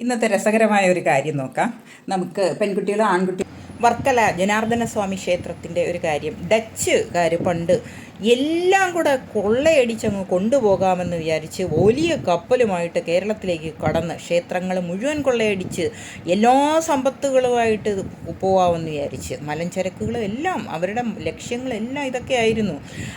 ഇന്നത്തെ രസകരമായ ഒരു കാര്യം നോക്കാം. നമുക്ക് പെൺകുട്ടികളും ആൺകുട്ടികളും വർക്കല ജനാർദ്ദന സ്വാമി ക്ഷേത്രത്തിൻ്റെ ഒരു കാര്യം. ഡച്ചുകാർ പണ്ട് എല്ലാം കൂടെ കൊള്ളയടിച്ചങ്ങ് കൊണ്ടുപോകാമെന്ന് വിചാരിച്ച് വലിയ കപ്പലുമായിട്ട് കേരളത്തിലേക്ക് കടന്ന് ക്ഷേത്രങ്ങൾ മുഴുവൻ കൊള്ളയടിച്ച് എല്ലാ സമ്പത്തുകളുമായിട്ട് പോകാമെന്ന് വിചാരിച്ച് മലഞ്ചരക്കുകളും എല്ലാം അവരുടെ ലക്ഷ്യങ്ങളെല്ലാം ഇതൊക്കെ ആയിരുന്നു.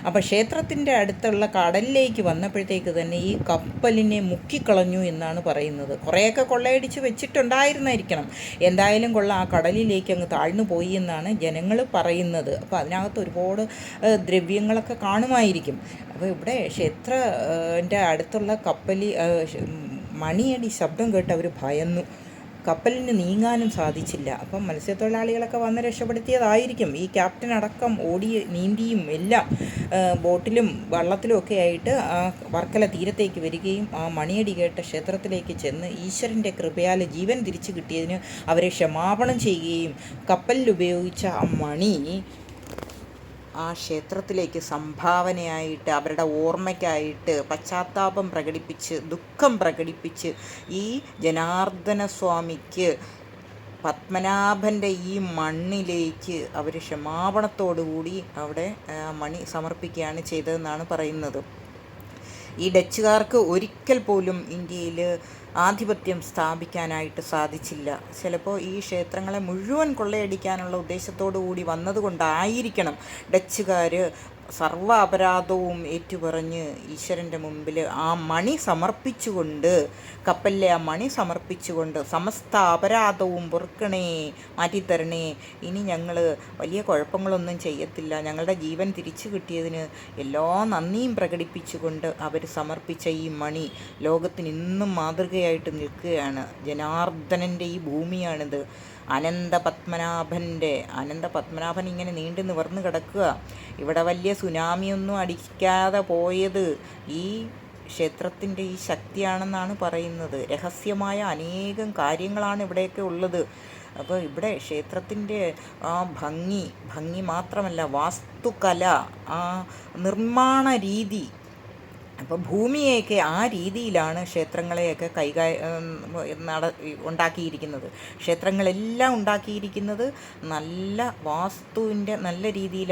അപ്പോൾ ക്ഷേത്രത്തിൻ്റെ അടുത്തുള്ള കടലിലേക്ക് വന്നപ്പോഴത്തേക്ക് തന്നെ ഈ കപ്പലിനെ മുക്കിക്കളഞ്ഞു എന്നാണ് പറയുന്നത്. കുറേയൊക്കെ കൊള്ളയടിച്ച് വെച്ചിട്ടുണ്ടായിരുന്നായിരിക്കണം. എന്തായാലും കൊള്ളാം, ആ കടലിലേക്ക് അങ്ങ് താഴ്ന്നു പോയി എന്നാണ് ജനങ്ങൾ പറയുന്നത്. അപ്പോൾ അതിനകത്ത് ഒരുപാട് ദ്രവ്യങ്ങളൊക്കെ കാണുമായിരിക്കും. അപ്പോൾ ഇവിടെ ക്ഷേത്രൻ്റെ അടുത്തുള്ള കപ്പലിൽ മണിയടി ശബ്ദം കേട്ട് അവർ ഭയന്നു. കപ്പലിന് നീങ്ങാനും സാധിച്ചില്ല. അപ്പം മത്സ്യത്തൊഴിലാളികളൊക്കെ വന്ന് രക്ഷപ്പെടുത്തിയതായിരിക്കും. ഈ ക്യാപ്റ്റൻ അടക്കം ഓടി നീന്തിയും എല്ലാം ബോട്ടിലും വള്ളത്തിലും ഒക്കെ ആയിട്ട് ആ വർക്കല തീരത്തേക്ക് വരികയും ആ മണിയടി കേട്ട ക്ഷേത്രത്തിലേക്ക് ചെന്ന് ഈശ്വരൻ്റെ കൃപയാൽ ജീവൻ തിരിച്ചു കിട്ടിയതിന് അവരെ ക്ഷമാപണം ചെയ്യുകയും കപ്പലിൽ ഉപയോഗിച്ച ആ മണി ആ ക്ഷേത്രത്തിലേക്ക് സംഭാവനയായിട്ട് അവരുടെ ഓർമ്മയ്ക്കായിട്ട് പശ്ചാത്താപം പ്രകടിപ്പിച്ച് ദുഃഖം പ്രകടിപ്പിച്ച് ഈ ജനാർദ്ദന സ്വാമിക്ക് പത്മനാഭൻ്റെ ഈ മണ്ണിലേക്ക് അവർ ക്ഷമാപണത്തോടുകൂടി അവിടെ മണി സമർപ്പിക്കുകയാണ് ചെയ്തതെന്നാണ് പറയുന്നത്. ഈ ഡച്ചുകാർക്ക് ഒരിക്കൽ പോലും ഇന്ത്യയിൽ ആധിപത്യം സ്ഥാപിക്കാനായിട്ട് സാധിച്ചില്ല. ചിലപ്പോൾ ഈ ക്ഷേത്രങ്ങളെ മുഴുവൻ കൊള്ളയടിക്കാനുള്ള ഉദ്ദേശത്തോടു കൂടി വന്നതുകൊണ്ടായിരിക്കണം ഡച്ചുകാർ സർവ്വ അപരാധവും ഏറ്റുപറഞ്ഞ് ഈശ്വരൻ്റെ മുമ്പിൽ ആ മണി സമർപ്പിച്ചുകൊണ്ട് കപ്പലിലെ ആ മണി സമർപ്പിച്ചുകൊണ്ട് സമസ്ത അപരാധവും പൊറുക്കണേ, മാറ്റിത്തരണേ, ഇനി ഞങ്ങൾ വലിയ കുഴപ്പങ്ങളൊന്നും ചെയ്യത്തില്ല, ഞങ്ങളുടെ ജീവൻ തിരിച്ചു കിട്ടിയതിന് എല്ലാ നന്ദിയും പ്രകടിപ്പിച്ചുകൊണ്ട് അവർ സമർപ്പിച്ച ഈ മണി ലോകത്തിന് ഇന്നും മാതൃകയായിട്ട് നിൽക്കുകയാണ്. ജനാർദ്ദനൻ്റെ ഈ ഭൂമിയാണിത്. അനന്തപത്മനാഭൻ ഇങ്ങനെ നീണ്ടു നിവർന്ന് കിടക്കുക. ഇവിടെ വലിയ സുനാമിയൊന്നും അടിക്കാതെ പോയത് ഈ ക്ഷേത്രത്തിൻ്റെ ഈ ശക്തിയാണെന്നാണ് പറയുന്നത്. രഹസ്യമായ അനേകം കാര്യങ്ങളാണ് ഇവിടെയൊക്കെ ഉള്ളത്. അപ്പോൾ ഇവിടെ ക്ഷേത്രത്തിൻ്റെ ആ ഭംഗി മാത്രമല്ല, വാസ്തുകല, ആ നിർമ്മാണ രീതി, അപ്പോൾ ഭൂമിയെയൊക്കെ ആ രീതിയിലാണ് ക്ഷേത്രങ്ങളെയൊക്കെ ഉണ്ടാക്കിയിരിക്കുന്നത്. ക്ഷേത്രങ്ങളെല്ലാം ഉണ്ടാക്കിയിരിക്കുന്നത് നല്ല വാസ്തുവിൻ്റെ നല്ല രീതിയിലാണ്.